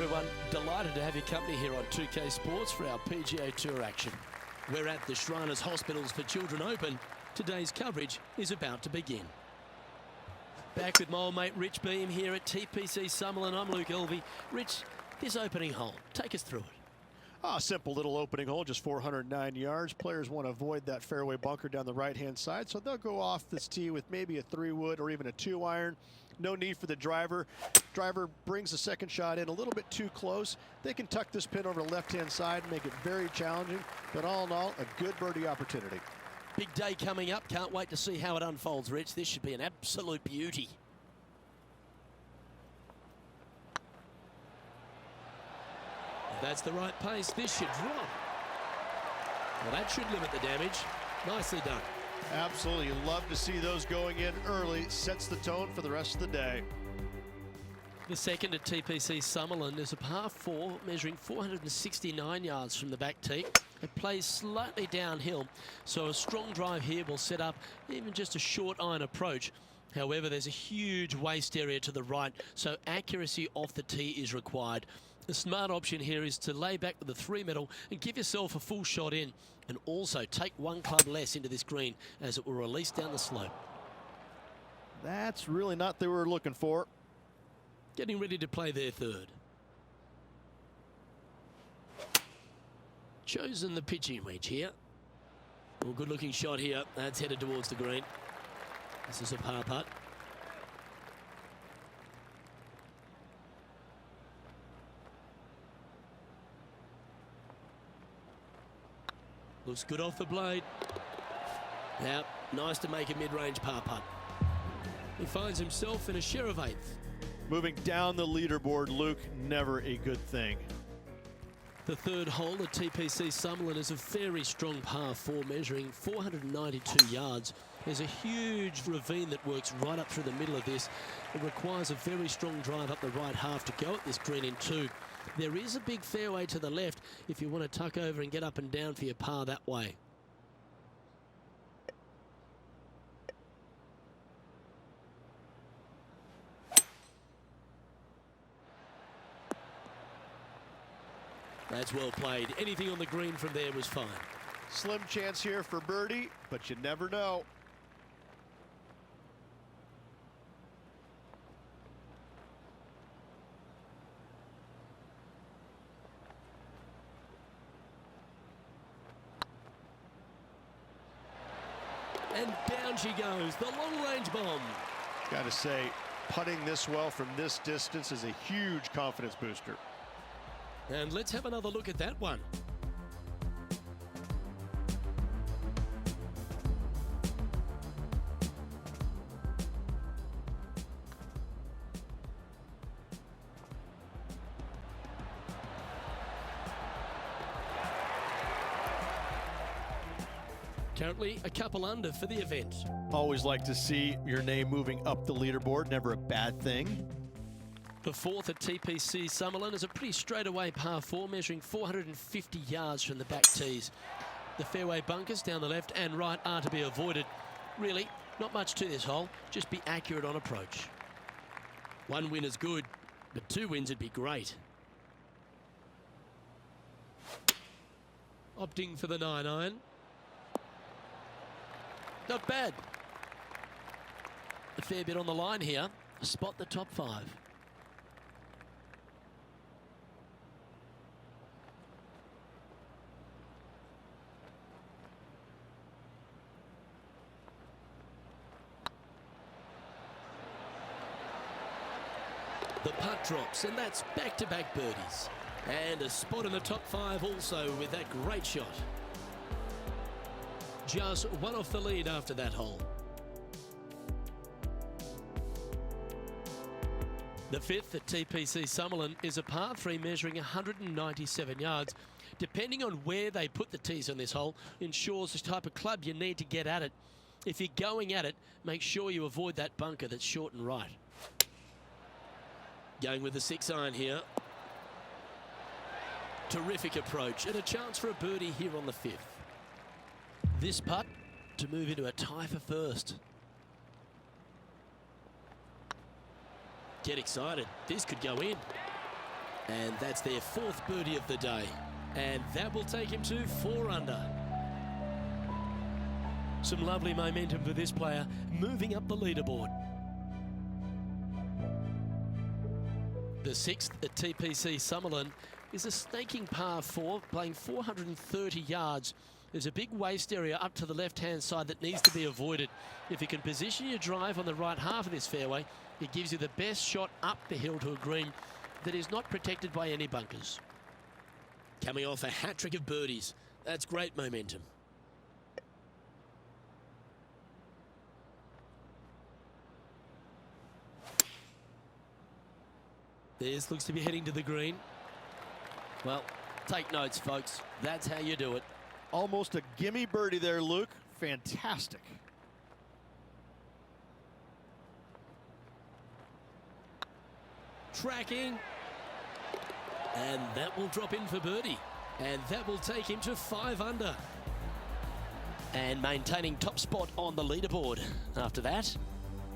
everyone, delighted to have your company here on 2K Sports for our PGA Tour action. We're at the Shriners Hospitals for Children Open. Today's coverage is about to begin. Back with my old mate Rich Beam here at TPC Summerlin. I'm Luke Elvey. Rich, this opening hole, take us through it. A simple little opening hole, just 409 yards. Players want to avoid that fairway bunker down the right-hand side, so they'll go off this tee with maybe a 3-wood or even a 2-iron. No need for the driver. Driver brings the second shot in a little bit too close. They can tuck this pin over the left-hand side and make it very challenging, but all in all, a good birdie opportunity. Big day coming up. Can't wait to see how it unfolds, Rich. This should be an absolute beauty. That's the right pace. This should drop. Well, that should limit the damage. Nicely done. Absolutely. Love to see those going in early. Sets the tone for the rest of the day. The second at TPC Summerlin is a par 4 measuring 469 yards from the back tee. It plays slightly downhill, so a strong drive here will set up even just a short iron approach. However, there's a huge waste area to the right, so accuracy off the tee is required. The smart option here is to lay back with a 3-metal and give yourself a full shot in, and also take one club less into this green as it will release down the slope. That's really not what they were looking for. Getting ready to play their third. Chosen the pitching wedge here. Well, good looking shot here. That's headed towards the green. This is a par putt. Looks good off the blade. Now, nice to make a mid-range par putt. He finds himself in a share of 8th. Moving down the leaderboard, Luke, never a good thing. The third hole at TPC Summerlin is a very strong par 4 measuring 492 yards. There's a huge ravine that works right up through the middle of this. It requires a very strong drive up the right half to go at this green in 2. There is a big fairway to the left if you want to tuck over and get up and down for your par that way. That's well played. Anything on the green from there was fine. Slim chance here for birdie, but you never know. And down she goes, the long-range bomb. Got to say, putting this well from this distance is a huge confidence booster. And let's have another look at that one. Currently a couple under for the event. Always like to see your name moving up the leaderboard, never a bad thing. The fourth at TPC Summerlin is a pretty straightaway par 4 measuring 450 yards from the back tees. The fairway bunkers down the left and right are to be avoided. Really, not much to this hole, just be accurate on approach. 1 win is good, but 2 wins would be great. Opting for the 9-iron. Not bad. A fair bit on the line here. Spot the top 5. The putt drops, and that's back-to-back birdies. And a spot in the top 5 also with that great shot. Just one off the lead after that hole. The fifth at TPC Summerlin is a par 3 measuring 197 yards. Depending on where they put the tees on this hole, ensures the type of club you need to get at it. If you're going at it, make sure you avoid that bunker that's short and right. Going with the 6-iron here. Terrific approach and a chance for a birdie here on the 5th. This putt to move into a tie for first. Get excited. This could go in. And that's their 4th birdie of the day. And that will take him to 4 under. Some lovely momentum for this player, moving up the leaderboard. The 6th at TPC Summerlin is a snaking par 4, playing 430 yards. There's a big waste area up to the left-hand side that needs to be avoided. If you can position your drive on the right half of this fairway, it gives you the best shot up the hill to a green that is not protected by any bunkers. Coming off a hat-trick of birdies. That's great momentum. This looks to be heading to the green. Well, take notes, folks. That's how you do it. Almost a gimme birdie there, Luke. Fantastic. Tracking. And that will drop in for birdie. And that will take him to 5 under. And maintaining top spot on the leaderboard. After that,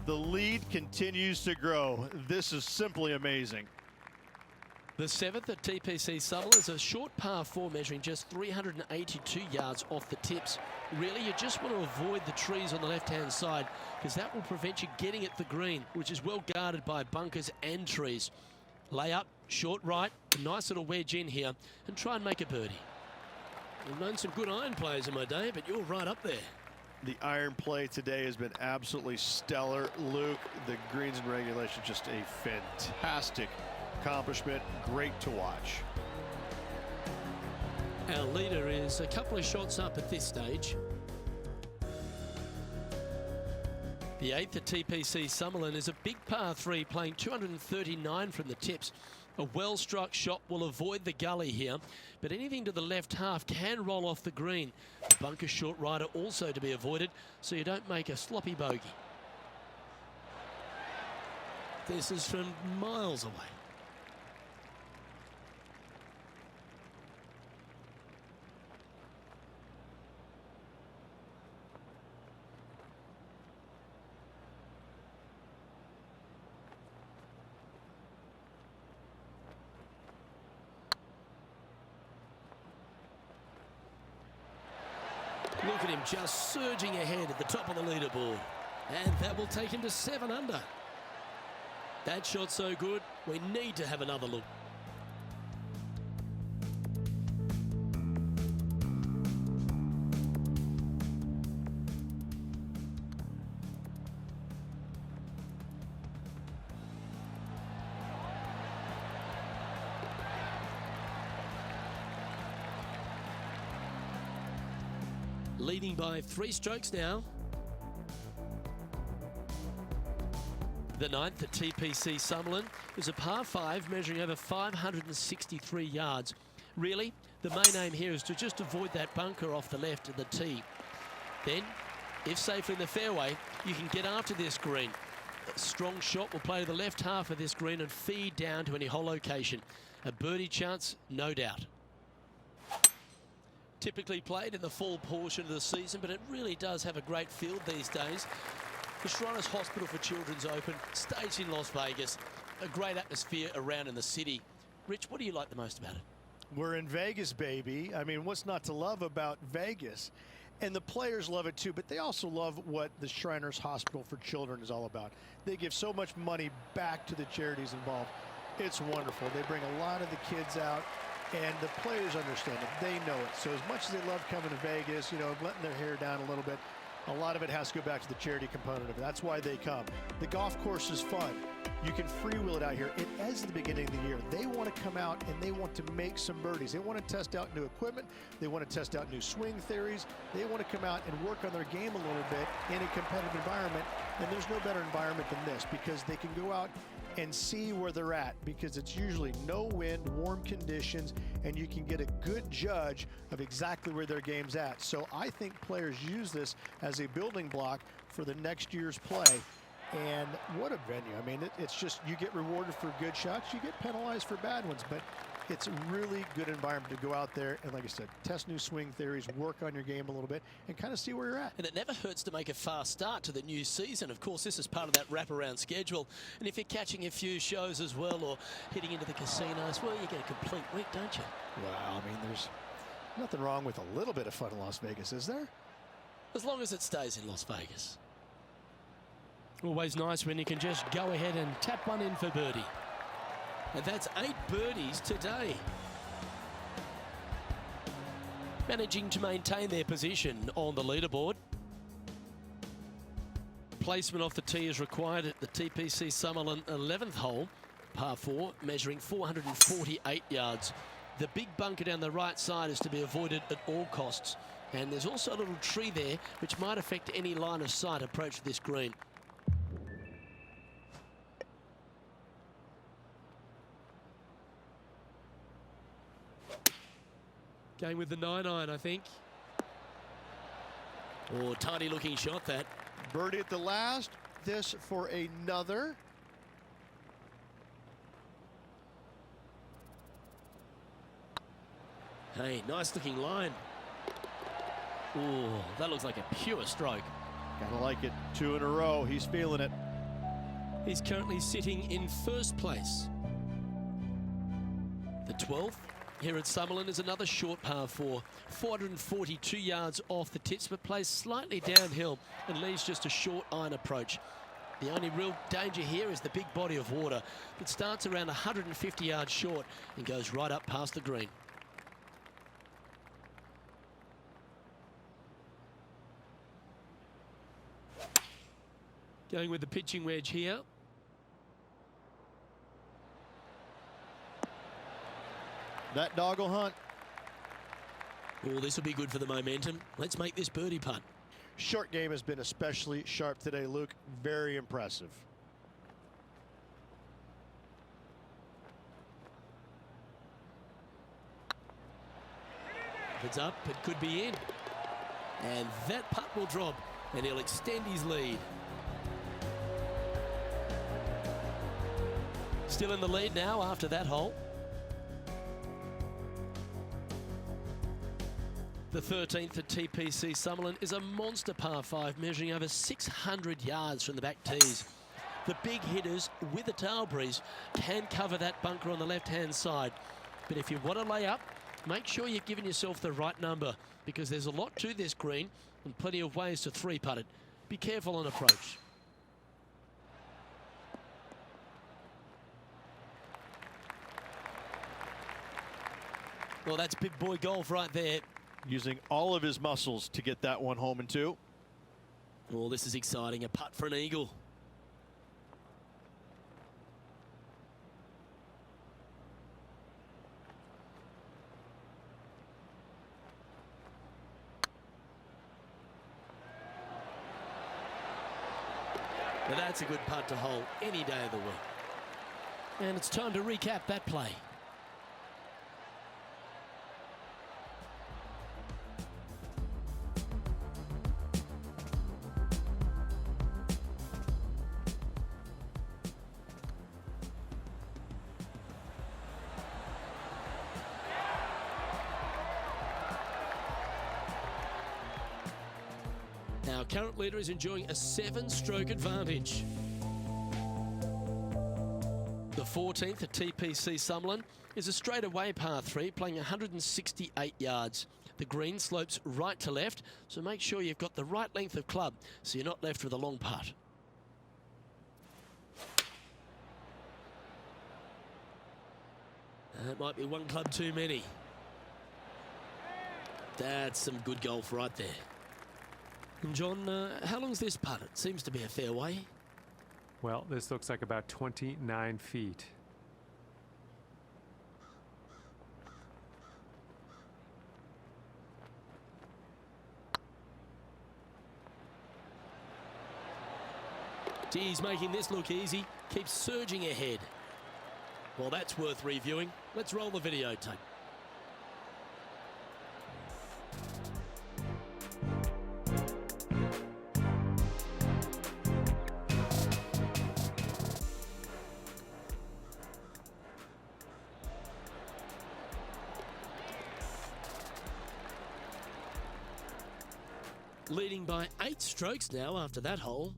the lead continues to grow. This is simply amazing. The 7th at TPC Summerlin is a short par 4 measuring just 382 yards off the tips. Really, you just want to avoid the trees on the left-hand side because that will prevent you getting at the green, which is well guarded by bunkers and trees. Lay up, short right, a nice little wedge in here, and try and make a birdie. I've known some good iron players in my day, but you're right up there. The iron play today has been absolutely stellar, Luke. The greens and regulation, just a fantastic accomplishment. Great to watch. Our leader is a couple of shots up at this stage. The 8th at TPC Summerlin is a big par 3, playing 239 from the tips. A well-struck shot will avoid the gully here, but anything to the left half can roll off the green. The bunker short rider also to be avoided, so you don't make a sloppy bogey. This is from miles away. Look at him just surging ahead at the top of the leaderboard. And that will take him to 7 under. That shot's so good, we need to have another look. Leading by 3 strokes now. The 9th at TPC Summerlin is a par 5 measuring over 563 yards. Really, the main aim here is to just avoid that bunker off the left of the tee. Then, if safely in the fairway, you can get after this green. A strong shot will play to the left half of this green and feed down to any hole location. A birdie chance, no doubt. Typically played in the fall portion of the season, but it really does have a great field these days. The Shriners Hospital for Children's Open, staged in Las Vegas, a great atmosphere around in the city. Rich, what do you like the most about it? We're in Vegas, baby. I mean, what's not to love about Vegas? And the players love it too, but they also love what the Shriners Hospital for Children is all about. They give so much money back to the charities involved. It's wonderful. They bring a lot of the kids out, and the players understand it. They know it. So as much as they love coming to Vegas, you know, letting their hair down a little bit, a lot of it has to go back to the charity component of it. That's why they come. The golf course is fun. You can freewheel it out here. It is the beginning of the year. They want to come out and they want to make some birdies. They want to test out new equipment. They want to test out new swing theories. They want to come out and work on their game a little bit in a competitive environment. And there's no better environment than this because they can go out and see where they're at, because it's usually no wind, warm conditions, and you can get a good judge of exactly where their game's at. So I think players use this as a building block for the next year's play. And what a venue. I mean, it's just, you get rewarded for good shots, you get penalized for bad ones, but it's a really good environment to go out there and, like I said, test new swing theories, work on your game a little bit, and kind of see where you're at. And it never hurts to make a fast start to the new season. Of course, this is part of that wraparound schedule. And if you're catching a few shows as well or hitting into the casinos, well, you get a complete week, don't you? Well, I mean, there's nothing wrong with a little bit of fun in Las Vegas, is there? As long as it stays in Las Vegas. Always nice when you can just go ahead and tap one in for birdie. And that's 8 birdies today. Managing to maintain their position on the leaderboard. Placement off the tee is required at the TPC Summerlin 11th hole, par 4, measuring 448 yards. The big bunker down the right side is to be avoided at all costs. And there's also a little tree there which might affect any line of sight approach to this green. Going with the 9-iron, I think. Oh, tiny looking shot that. Birdie at the last. This for another. Hey, nice looking line. Oh, that looks like a pure stroke. Gotta like it. 2 in a row. He's feeling it. He's currently sitting in first place. The 12th here at Summerlin is another short par 4. 442 yards off the tips, but plays slightly downhill and leaves just a short iron approach. The only real danger here is the big body of water. It starts around 150 yards short and goes right up past the green. Going with the pitching wedge here. That dog will hunt. Oh, this will be good for the momentum. Let's make this birdie putt. Short game has been especially sharp today, Luke. Very impressive. If it's up, it could be in. And that putt will drop, and he'll extend his lead. Still in the lead now after that hole. The 13th at TPC Summerlin is a monster par 5 measuring over 600 yards from the back tees. The big hitters with a tail breeze can cover that bunker on the left-hand side. But if you want to lay up, make sure you've given yourself the right number, because there's a lot to this green and plenty of ways to 3-putt it. Be careful on approach. Well, that's big boy golf right there. Using all of his muscles to get that one home in 2. Oh, this is exciting. A putt for an eagle. Now that's a good putt to hold any day of the week. And it's time to recap that play. Our current leader is enjoying a 7-stroke advantage. The 14th at TPC Summerlin is a straightaway par 3 playing 168 yards. The green slopes right to left, so make sure you've got the right length of club so you're not left with a long putt. That might be one club too many. That's some good golf right there. And John, how long's this putt? It seems to be a fair way. Well, this looks like about 29 feet. He's making this look easy. Keeps surging ahead. Well, that's worth reviewing. Let's roll the videotape. leading by 8 strokes now after that hole.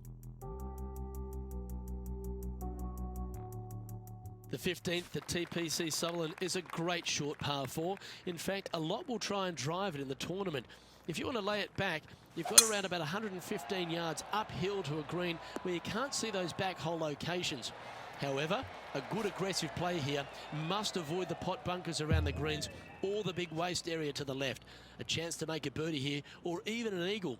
The 15th at TPC Sutherland is a great short par 4. In fact, a lot will try and drive it in the tournament. If you want to lay it back, you've got around about 115 yards uphill to a green where you can't see those back hole locations. However, a good aggressive play here must avoid the pot bunkers around the greens or the big waste area to the left. A chance to make a birdie here or even an eagle.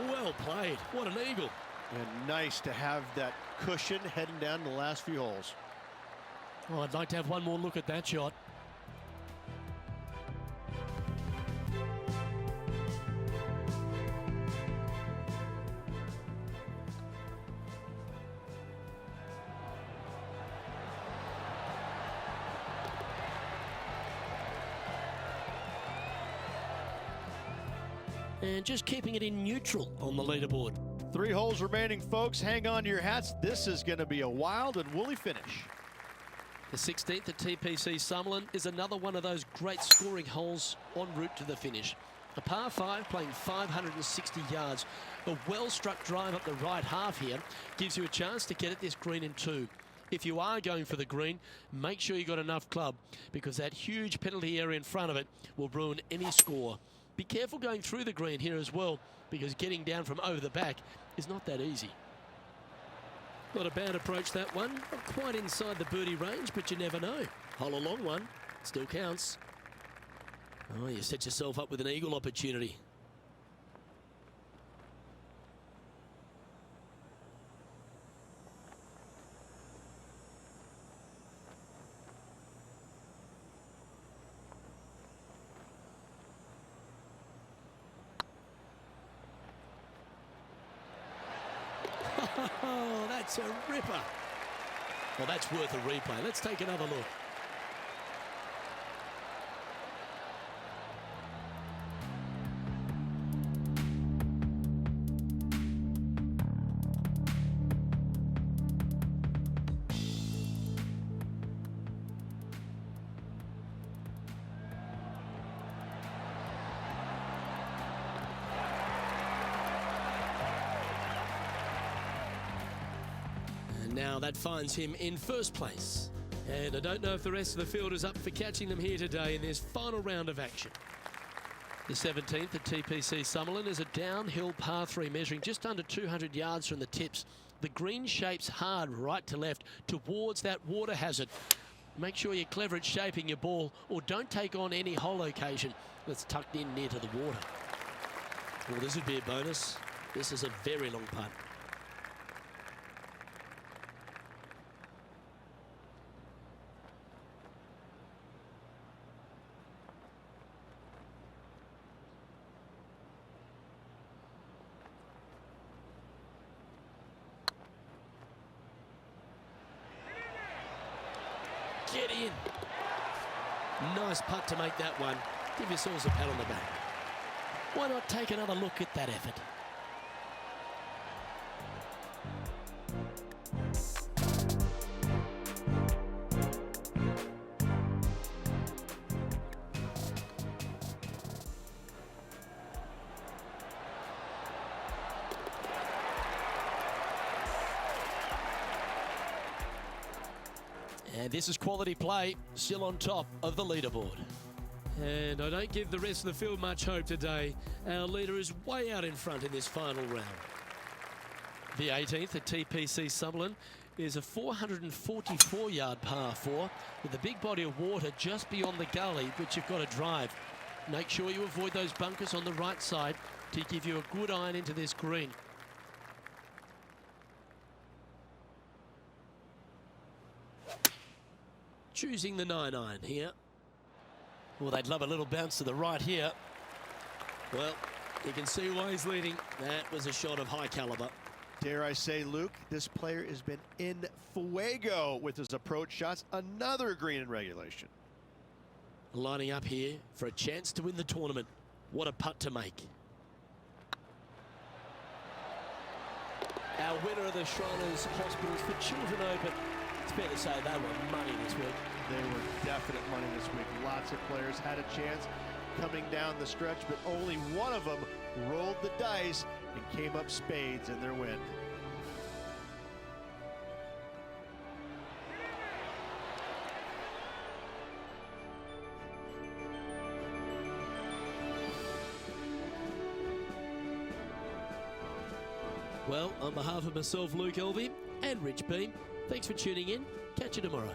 Well played. What an eagle. And nice to have that cushion heading down the last few holes. Oh, I'd like to have one more look at that shot. And just keeping it in neutral on the leaderboard. 3 holes remaining, folks. Hang on to your hats. This is going to be a wild and woolly finish. The 16th at TPC Sutherland is another one of those great scoring holes en route to the finish. A par 5 playing 560 yards. A well-struck drive up the right half here gives you a chance to get at this green in 2. If you are going for the green, make sure you got enough club because that huge penalty area in front of it will ruin any score. Be careful going through the green here as well because getting down from over the back is not that easy. Not a bad approach, that one. Not quite inside the birdie range, but you never know. Hole a long one. Still counts. Oh, you set yourself up with an eagle opportunity. Oh, that's a ripper. Well, that's worth a replay. Let's take another look. Now that finds him in first place. And I don't know if the rest of the field is up for catching them here today in this final round of action. The 17th at TPC Sutherland is a downhill par 3 measuring just under 200 yards from the tips. The green shapes hard right to left towards that water hazard. Make sure you're clever at shaping your ball or don't take on any hole location that's tucked in near to the water. Well, this would be a bonus. This is a very long putt. Get in. Nice putt to make that one. Give yourselves a pat on the back. Why not take another look at that effort? And this is quality play, still on top of the leaderboard. And I don't give the rest of the field much hope today. Our leader is way out in front in this final round. The 18th at TPC Sutherland is a 444-yard par 4 with a big body of water just beyond the gully, which you've got to drive. Make sure you avoid those bunkers on the right side to give you a good iron into this green. Choosing the 9-iron here. Well, they'd love a little bounce to the right here. Well, you can see why he's leading. That was a shot of high caliber. Dare I say, Luke, this player has been in fuego with his approach shots. Another green in regulation. Lining up here for a chance to win the tournament. What a putt to make. Our winner of the Shriners Hospitals for Children Open. It's fair to say they were money this week. They were definite money this week. Lots of players had a chance coming down the stretch, but only one of them rolled the dice and came up spades in their win. Well, on behalf of myself, Luke Elvey, and Rich Beam, thanks for tuning in. Catch you tomorrow.